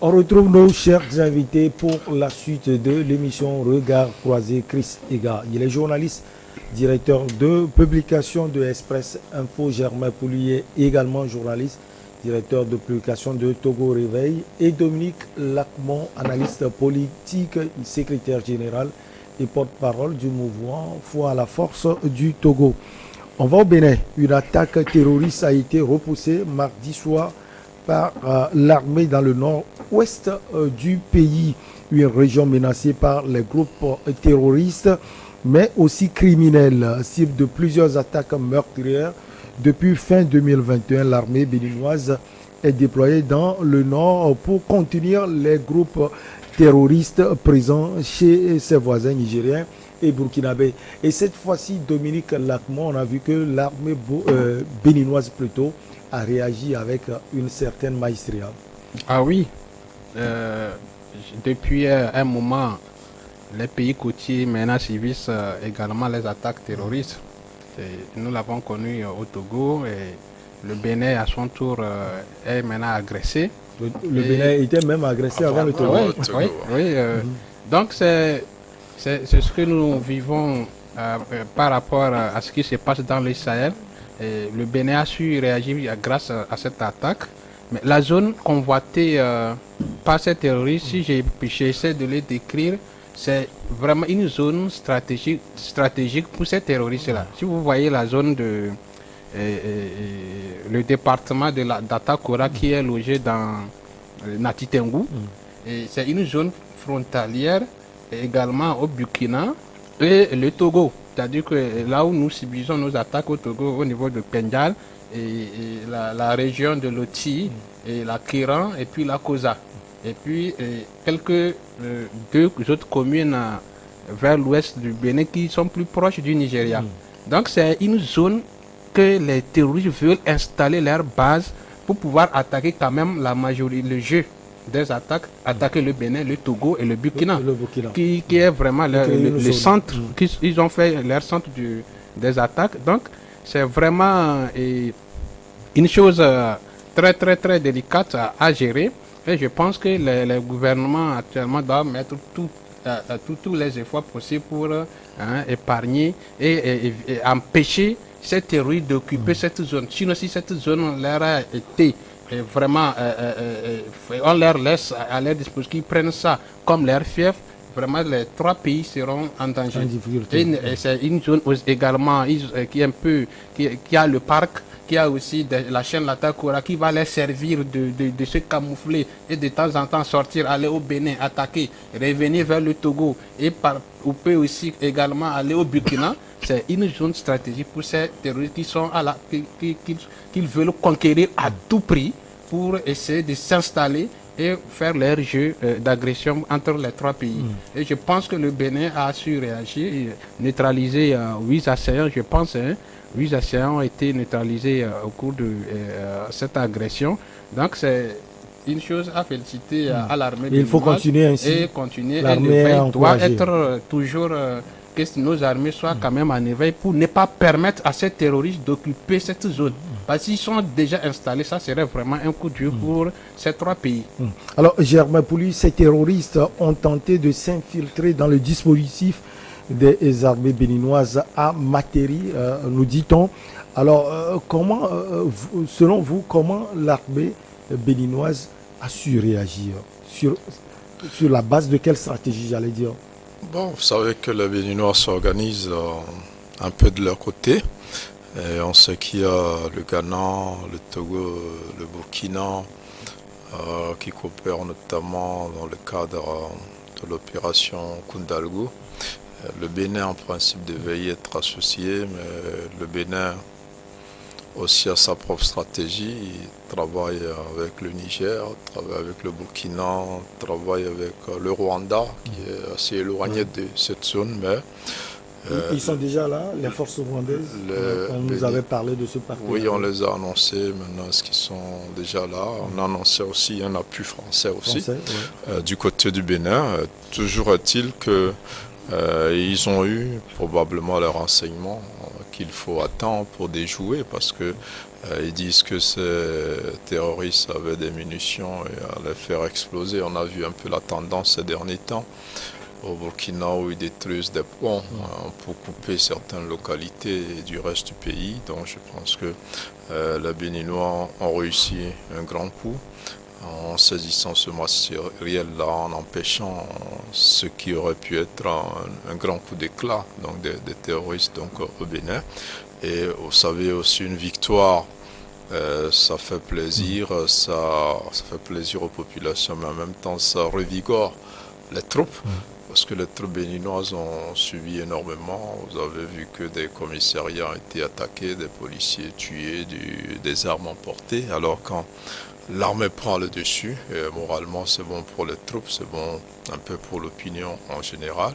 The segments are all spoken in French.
On retrouve nos chers invités pour la suite de l'émission Regard croisé. Chris Ega, il est journaliste, directeur de publication de Express Info. Germain Poulier, également journaliste, directeur de publication de Togo Réveil. Et Dominique Lacmont, analyste politique, secrétaire général et porte-parole du mouvement Foi à la force du Togo. On va au Bénin. Une attaque terroriste a été repoussée mardi soir par l'armée dans le nord-ouest du pays, une région menacée par les groupes terroristes, mais aussi criminels, cible de plusieurs attaques meurtrières. Depuis fin 2021, l'armée béninoise est déployée dans le nord pour contenir les groupes terroristes présents chez ses voisins nigériens et burkinabé. Et cette fois-ci, Dominique Lacmont, on a vu que l'armée béninoise plutôt a réagi avec une certaine maestria. Ah oui, depuis un moment, les pays côtiers maintenant subissent également les attaques terroristes. Nous l'avons connu au Togo et le Bénin à son tour est maintenant agressé. Le Bénin était même agressé avant le Togo. Oui. Donc c'est ce que nous vivons par rapport à ce qui se passe dans le Sahel. Et le Bénin a su réagir grâce à cette attaque. Mais la zone convoitée par ces terroristes, si j'essaie de les décrire, c'est vraiment une zone stratégique pour ces terroristes-là. Si vous voyez la zone de le département d'Atakora qui est logé dans Natitengu, et c'est une zone frontalière également au Burkina et le Togo. C'est-à-dire que là où nous subissons nos attaques au Togo, au niveau de Pendjal, et la région de Loti, et la Kiran, et puis la Koza. Et puis deux autres communes vers l'ouest du Bénin qui sont plus proches du Nigeria. Donc c'est une zone que les terroristes veulent installer leur base pour pouvoir attaquer quand même la majorité, le jeu des attaques, attaquer le Bénin, le Togo et le Burkina, qui est vraiment le centre, ils ont fait leur centre des attaques. Donc c'est vraiment une chose très délicate à gérer. Et je pense que les gouvernements actuellement doivent mettre tous les efforts possibles pour épargner et empêcher ces terroristes d'occuper cette zone. Sinon, si cette zone leur a été vraiment, on leur laisse à leur disposition, qu'ils prennent ça comme leur fief, vraiment les trois pays seront en danger. Et c'est une zone également qui a le parc, qui a aussi la chaîne Latakora qui va les servir de se camoufler et de temps en temps sortir, aller au Bénin, attaquer, revenir vers le Togo et on peut aussi également aller au Burkina. C'est une zone stratégique pour ces terroristes qui sont qu'ils veulent conquérir à tout prix pour essayer de s'installer et faire leur jeu d'agression entre les trois pays. Et je pense que le Bénin a su réagir et neutraliser 8 assaillants, je pense. 8 assaillants ont été neutralisés au cours de cette agression. Donc c'est une chose à féliciter à l'armée. Il faut continuer ainsi. Et continuer. L'armée doit être toujours... que nos armées soient quand même en éveil pour ne pas permettre à ces terroristes d'occuper cette zone. Parce qu'ils sont déjà installés, ça serait vraiment un coup dur pour ces trois pays. Alors, Germain Poulier, ces terroristes ont tenté de s'infiltrer dans le dispositif des armées béninoises à Materi, nous dit-on. Alors, selon vous, comment l'armée béninoise a su réagir sur la base de quelle stratégie, j'allais dire? Bon, vous savez que les Béninois s'organisent un peu de leur côté. Et on sait qu'il y a le Ghana, le Togo, le Burkina qui coopèrent notamment dans le cadre de l'opération Kundalgu. Le Bénin en principe devait y être associé, mais le Bénin aussi a sa propre stratégie. Il travaille avec le Niger, travaille avec le Burkina, travaille avec le Rwanda, qui est assez éloigné de cette zone. Mais ils sont déjà là, les forces rwandaises. On nous avait parlé de ce partenariat. Oui, on les a annoncés. Maintenant, est-ce qu'ils sont déjà là? On a annoncé aussi un appui français aussi, du côté du Bénin. Toujours est-il que ils ont eu probablement les renseignements qu'il faut attendre pour déjouer, parce que ils disent que ces terroristes avaient des munitions et allaient faire exploser. On a vu un peu la tendance ces derniers temps au Burkina où ils détruisent des ponts pour couper certaines localités du reste du pays. Donc je pense que les Béninois ont réussi un grand coup en saisissant ce matériel-là, en empêchant ce qui aurait pu être un grand coup d'éclat donc des terroristes donc, au Bénin. Et vous savez aussi une victoire, ça fait plaisir, ça fait plaisir aux populations, mais en même temps ça revigore les troupes. Parce que les troupes béninoises ont subi énormément. Vous avez vu que des commissariats ont été attaqués, des policiers tués, des armes emportées. Alors quand l'armée prend le dessus, et moralement c'est bon pour les troupes, c'est bon un peu pour l'opinion en général.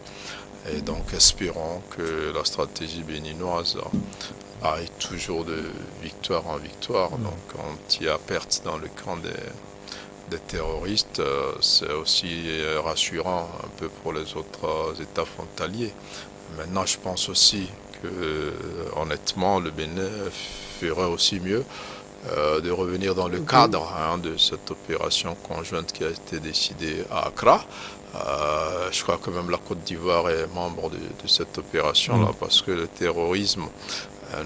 Et donc espérons que la stratégie béninoise aille toujours de victoire en victoire. Donc quand il y a perte dans le camp des terroristes, c'est aussi rassurant un peu pour les autres États frontaliers. Maintenant, je pense aussi que, honnêtement, le Bénin ferait aussi mieux de revenir dans le cadre de cette opération conjointe qui a été décidée à Accra. Je crois que même la Côte d'Ivoire est membre de cette opération-là, parce que le terrorisme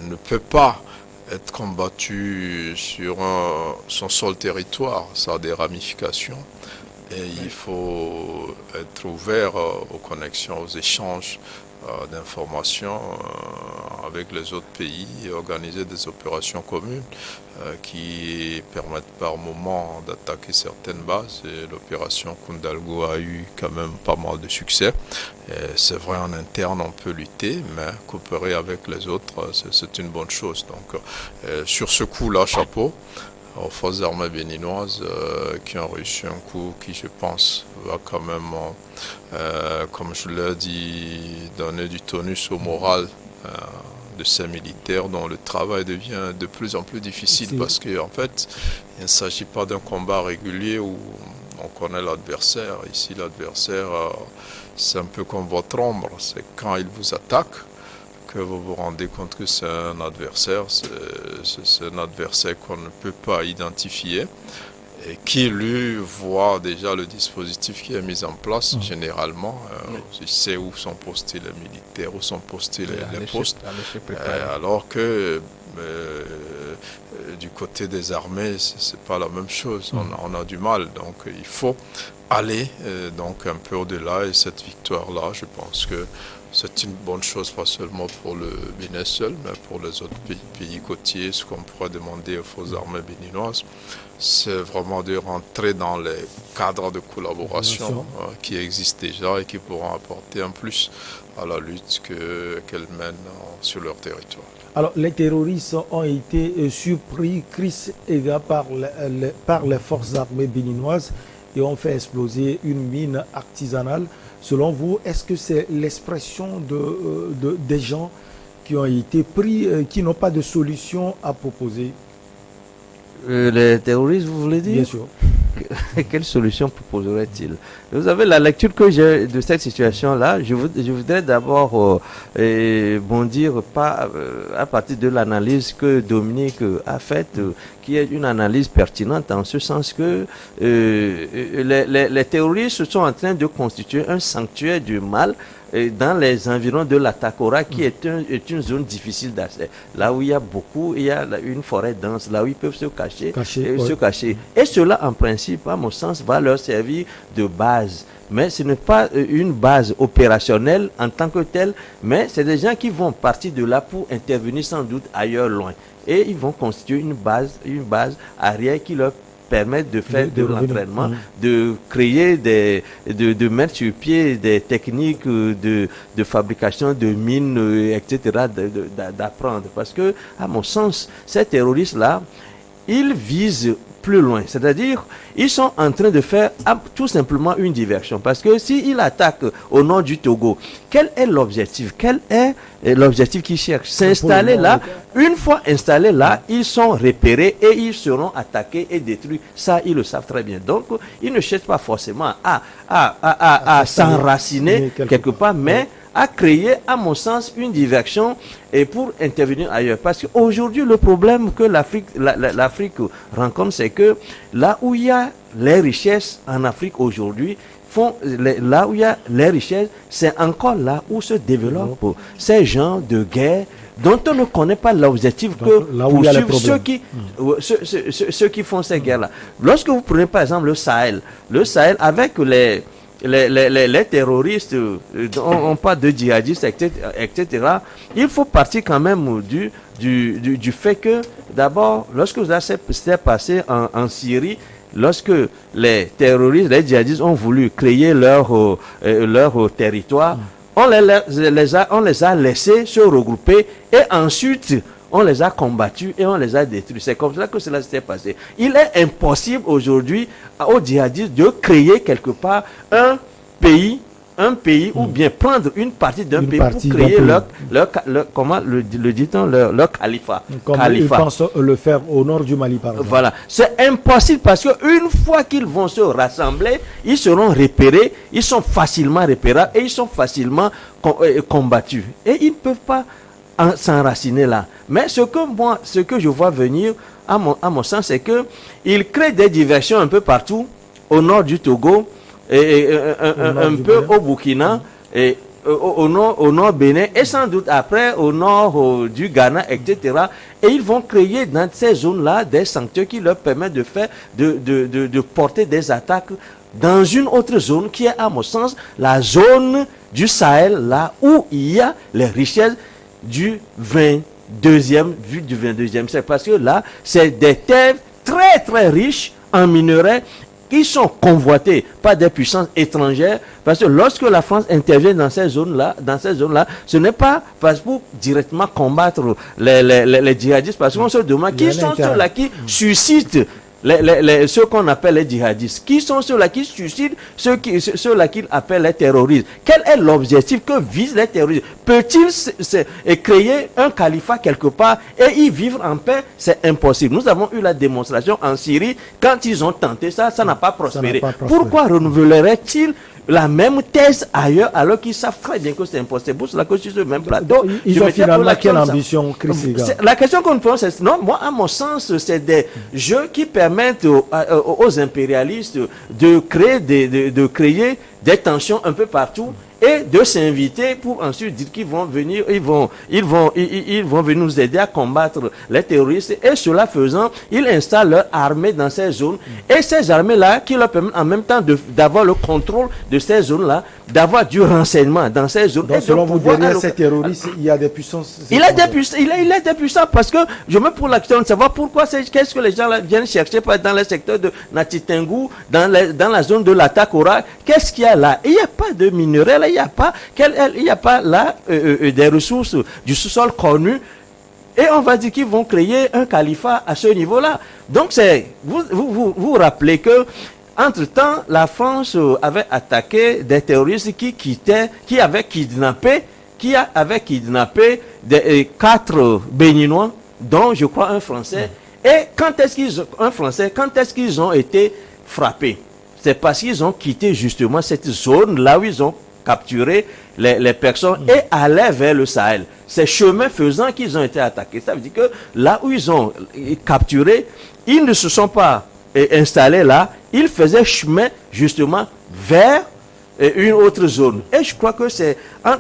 ne peut pas être combattu sur son seul territoire, ça a des ramifications et il faut être ouvert aux connexions, aux échanges d'informations avec les autres pays et organiser des opérations communes qui permettent par moment d'attaquer certaines bases. Et l'opération Kundalgo a eu quand même pas mal de succès. C'est vrai, en interne on peut lutter, mais coopérer avec les autres, c'est une bonne chose. Donc sur ce coup-là, chapeau aux forces armées béninoises qui ont réussi un coup qui, je pense, va quand même, comme je l'ai dit, donner du tonus au moral de ces militaires dont le travail devient de plus en plus difficile, parce qu'en fait, il ne s'agit pas d'un combat régulier où on connaît l'adversaire. Ici, l'adversaire, c'est un peu comme votre ombre, c'est quand il vous attaque que vous vous rendez compte que c'est un adversaire, c'est un adversaire qu'on ne peut pas identifier et qui lui voit déjà le dispositif qui est mis en place généralement. Il sait où sont postés les militaires, où sont postés les postes, alors que du côté des armées, c'est pas la même chose. On a du mal, donc il faut aller donc un peu au-delà, et cette victoire-là, je pense que c'est une bonne chose, pas seulement pour le Bénin seul, mais pour les autres pays côtiers. Ce qu'on pourrait demander aux forces armées béninoises, c'est vraiment de rentrer dans les cadres de collaboration qui existent déjà et qui pourront apporter un plus à la lutte qu'elles mènent sur leur territoire. Alors, les terroristes ont été surpris, Chris Ega, par les forces armées béninoises et ont fait exploser une mine artisanale. Selon vous, est-ce que c'est l'expression des gens qui ont été pris, qui n'ont pas de solution à proposer? Les terroristes, vous voulez dire? Bien sûr. Quelle solution proposerait-il? Vous avez la lecture que j'ai de cette situation-là. Je voudrais d'abord bondir à partir de l'analyse que Dominique a faite, qui est une analyse pertinente en ce sens que les terroristes sont en train de constituer un sanctuaire du mal dans les environs de la Takora, qui est une zone difficile d'accès. Là où il y a une forêt dense, là où ils peuvent se cacher. Et cela, en principe, à mon sens, va leur servir de base. Mais ce n'est pas une base opérationnelle en tant que telle, mais c'est des gens qui vont partir de là pour intervenir sans doute ailleurs loin. Et ils vont constituer une base arrière qui leur permettre de faire de l'entraînement, de créer de mettre sur pied des techniques de fabrication de mines, etc., d'apprendre. Parce que, à mon sens, ces terroristes-là, ils visent plus loin. C'est-à-dire, ils sont en train de faire tout simplement une diversion. Parce que s'ils attaquent au nord du Togo, quel est l'objectif? Quel est l'objectif qu'ils cherchent? S'installer là. Une fois installés là, ils sont repérés et ils seront attaqués et détruits. Ça, ils le savent très bien. Donc, ils ne cherchent pas forcément à s'enraciner quelque part, mais a créé, à mon sens, une diversion et pour intervenir ailleurs. Parce qu'aujourd'hui, le problème que l'Afrique rencontre, c'est que là où il y a les richesses en Afrique aujourd'hui, là où il y a les richesses, c'est encore là où se développent ces genres de guerre dont on ne connaît pas l'objectif que poursuivent ceux qui font ces guerres-là. Lorsque vous prenez par exemple le Sahel avec les terroristes, on parle de djihadistes, etc., il faut partir quand même du fait que, d'abord, lorsque ça s'est passé en Syrie, lorsque les terroristes, les djihadistes ont voulu créer leur territoire, on les a laissés se regrouper et ensuite on les a combattus et on les a détruits. C'est comme ça que cela s'est passé. Il est impossible aujourd'hui aux djihadistes de créer quelque part un pays ou bien prendre une partie d'un pays pour créer comment le dit-on, leur califat. Comme ils pensent le faire au nord du Mali, par exemple. Voilà. C'est impossible parce qu'une fois qu'ils vont se rassembler, ils seront repérés, ils sont facilement repérables et ils sont facilement combattus. Et ils ne peuvent pas s'enraciner là. Mais ce que je vois venir, à mon sens, c'est qu'ils créent des diversions un peu partout, au nord du Togo, et un peu au Burkina, et au nord Bénin, et sans doute après au nord du Ghana, etc. Et ils vont créer dans ces zones-là des sanctuaires qui leur permettent de porter des attaques dans une autre zone qui est, à mon sens, la zone du Sahel, là où il y a les richesses du 22e siècle. Parce que là, c'est des terres très très riches en minerais qui sont convoités par des puissances étrangères, parce que lorsque la France intervient dans ces zones-là, ce n'est pas pour directement combattre les djihadistes, parce qu'on se demande qui sont ceux-là qui suscitent ceux qu'on appelle les djihadistes. Qui sont ceux-là qui suscitent ceux-là qu'ils appellent les terroristes? Quel est l'objectif que visent les terroristes? Peut-il créer un califat quelque part et y vivre en paix? C'est impossible. Nous avons eu la démonstration en Syrie. Quand ils ont tenté ça n'a pas prospéré. Pourquoi renouvelleraient-ils la même thèse ailleurs alors qu'ils savent très bien que c'est impossible? Pour cela que sur ce même plateau, ils ont finalement quelle ambition, Chris Ega? La question qu'on pose, c'est non, moi à mon sens, c'est des jeux qui permettent aux impérialistes de créer des tensions un peu partout et de s'inviter pour ensuite dire qu'ils vont venir, ils vont venir nous aider à combattre les terroristes, et cela faisant, ils installent leur armée dans ces zones, et ces armées-là qui leur permettent en même temps d'avoir le contrôle de ces zones-là, d'avoir du renseignement dans ces zones. Donc, selon vous, derrière ces terroristes, il y a des puissances. Il est des puissants parce que je me pose la question de savoir pourquoi qu'est-ce que les gens là viennent chercher dans le secteur de Natitengu, dans la zone de l'Atakora. Qu'est-ce qu'il y a là? Il n'y a pas de minerais là, il n'y a pas là des ressources du sous-sol connues. Et on va dire qu'ils vont créer un califat à ce niveau-là. Donc vous rappelez que entre-temps, la France avait attaqué des terroristes qui avaient kidnappé 4 Béninois, dont je crois un Français. Et quand est-ce qu'ils ont été frappés? C'est parce qu'ils ont quitté justement cette zone là où ils ont capturé les personnes et allaient vers le Sahel. C'est chemin faisant qu'ils ont été attaqués. Ça veut dire que là où ils ont capturé, ils ne se sont pas installés là, ils faisaient chemin justement vers une autre zone. Et je crois que c'est en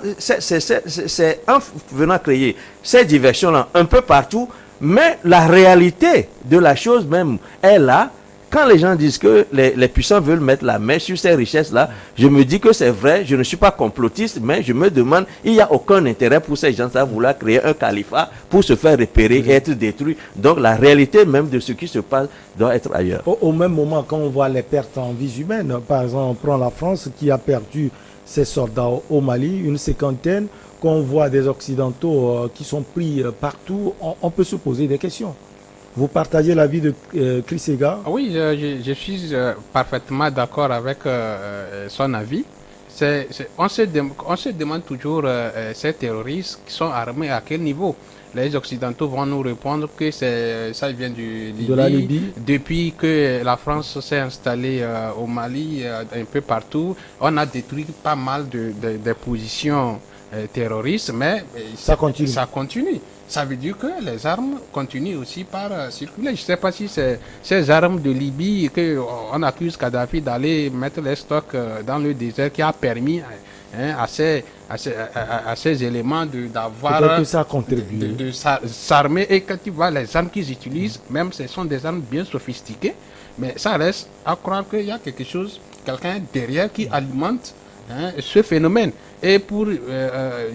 venant créer ces diversions-là un peu partout, mais la réalité de la chose même est là. Quand les gens disent que les puissants veulent mettre la main sur ces richesses-là, je me dis que c'est vrai, je ne suis pas complotiste, mais je me demande, il n'y a aucun intérêt pour ces gens-là à vouloir créer un califat pour se faire repérer et être détruit. Donc la réalité même de ce qui se passe doit être ailleurs. Au même moment, quand on voit les pertes en vies humaines, par exemple, on prend la France qui a perdu ses soldats au Mali, une cinquantaine, quand on voit des Occidentaux qui sont pris partout, on peut se poser des questions. Vous partagez l'avis de Chris Ega? Oui, je suis parfaitement d'accord avec son avis. On se demande toujours, ces terroristes qui sont armés à quel niveau? Les Occidentaux vont nous répondre que ça vient de la Libye. Depuis que la France s'est installée au Mali, un peu partout, on a détruit pas mal des positions terroristes, mais Ça continue. Ça continue. Ça veut dire que les armes continuent aussi par circuler. Je ne sais pas si c'est ces armes de Libye qu'on accuse Kadhafi d'aller mettre les stocks dans le désert qui a permis à ces éléments d'avoir... Peut-être que ça a contribué. De s'armer. Et quand tu vois les armes qu'ils utilisent, même ce sont des armes bien sophistiquées, mais ça reste à croire qu'il y a quelque chose, quelqu'un derrière qui alimente ce phénomène. Et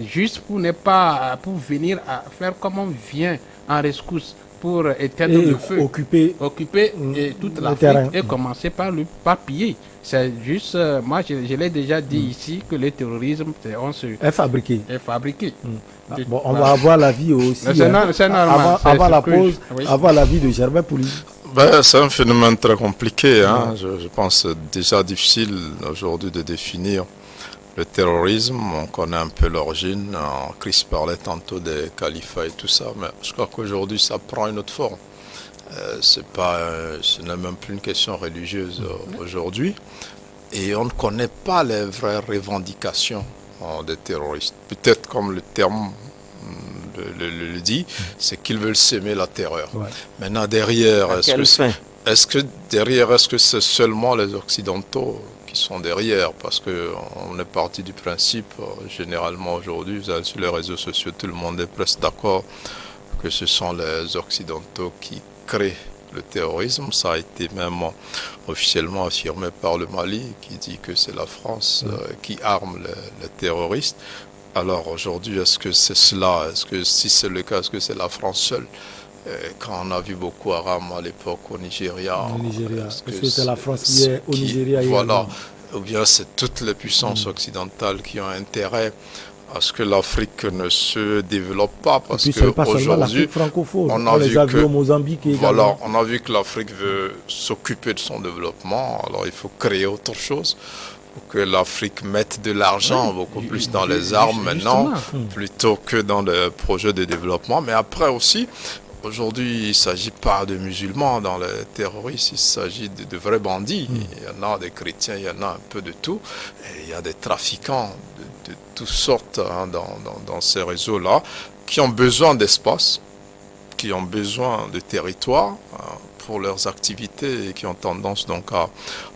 juste pour ne pas pour venir à faire comme on vient en rescousse pour éteindre le feu, occuper toute l'Afrique et commencer par piller. C'est juste, moi je l'ai déjà dit ici, que le terrorisme est fabriqué. Bon, on va avoir l'avis aussi. C'est normal. Avant la pause, avoir l'avis de Germain Pouli. C'est un phénomène très compliqué. Je pense déjà difficile aujourd'hui de définir le terrorisme. On connaît un peu l'origine. Chris parlait tantôt des califats et tout ça, mais je crois qu'aujourd'hui ça prend une autre forme. Ce n'est même plus une question religieuse aujourd'hui. Et on ne connaît pas les vraies revendications des terroristes. Peut-être comme le terme le dit, c'est qu'ils veulent s'aimer la terreur. Ouais. Maintenant derrière, est-ce que c'est seulement les Occidentaux qui sont derrière? Parce qu'on est parti du principe, généralement aujourd'hui, vous avez sur les réseaux sociaux, tout le monde est presque d'accord que ce sont les Occidentaux qui créent le terrorisme. Ça a été même officiellement affirmé par le Mali, qui dit que c'est la France qui arme les terroristes. Alors aujourd'hui, est-ce que c'est cela? Est-ce que si c'est le cas, est-ce que c'est la France seule? Quand on a vu Boko Haram à l'époque au Nigeria. Est-ce que c'est la France qui est au Nigeria? Voilà. Ou bien c'est toutes les puissances occidentales qui ont intérêt à ce que l'Afrique ne se développe pas, parce qu'aujourd'hui, on a vu que, Mozambique voilà, on a vu que l'Afrique veut s'occuper de son développement, alors il faut créer autre chose pour que l'Afrique mette de l'argent beaucoup plus dans les armes maintenant, plutôt que dans les projets de développement. Mais après aussi, aujourd'hui, il ne s'agit pas de musulmans dans les terroristes, il s'agit de vrais bandits. Il y en a des chrétiens, il y en a un peu de tout. Et il y a des trafiquants de toutes sortes dans ces réseaux-là qui ont besoin d'espace, qui ont besoin de territoire pour leurs activités et qui ont tendance donc à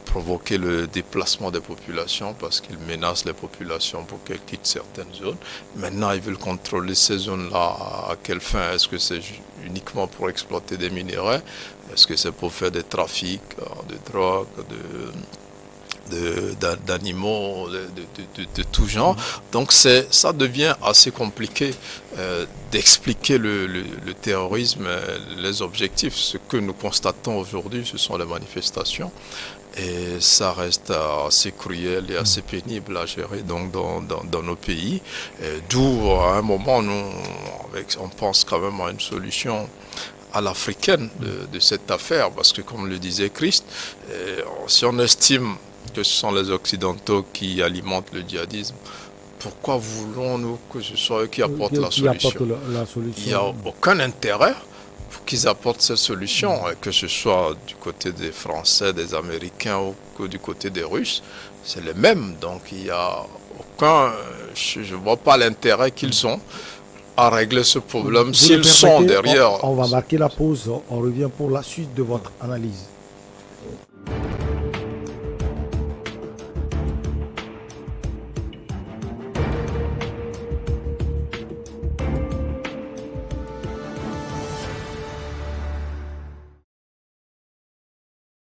provoquer le déplacement des populations parce qu'ils menacent les populations pour qu'elles quittent certaines zones. Maintenant, ils veulent contrôler ces zones-là. À quelle fin? Est-ce que c'est uniquement pour exploiter des minéraux? Est-ce que c'est pour faire des trafics de drogue, d'animaux, de tout genre? Donc ça devient assez compliqué d'expliquer le terrorisme, les objectifs. Ce que nous constatons aujourd'hui, ce sont les manifestations. Et ça reste assez cruel et assez pénible à gérer donc dans nos pays. D'où à un moment, on pense quand même à une solution à l'africaine de cette affaire. Parce que comme le disait Christ, si on estime que ce sont les Occidentaux qui alimentent le djihadisme, pourquoi voulons-nous que ce soit eux qui apportent la solution? Il n'y a aucun intérêt pour qu'ils apportent cette solution, que ce soit du côté des Français, des Américains ou que du côté des Russes. C'est les mêmes, donc il n'y a aucun... Je ne vois pas l'intérêt qu'ils ont à régler ce problème s'ils sont derrière. On va marquer la pause, on revient pour la suite de votre analyse.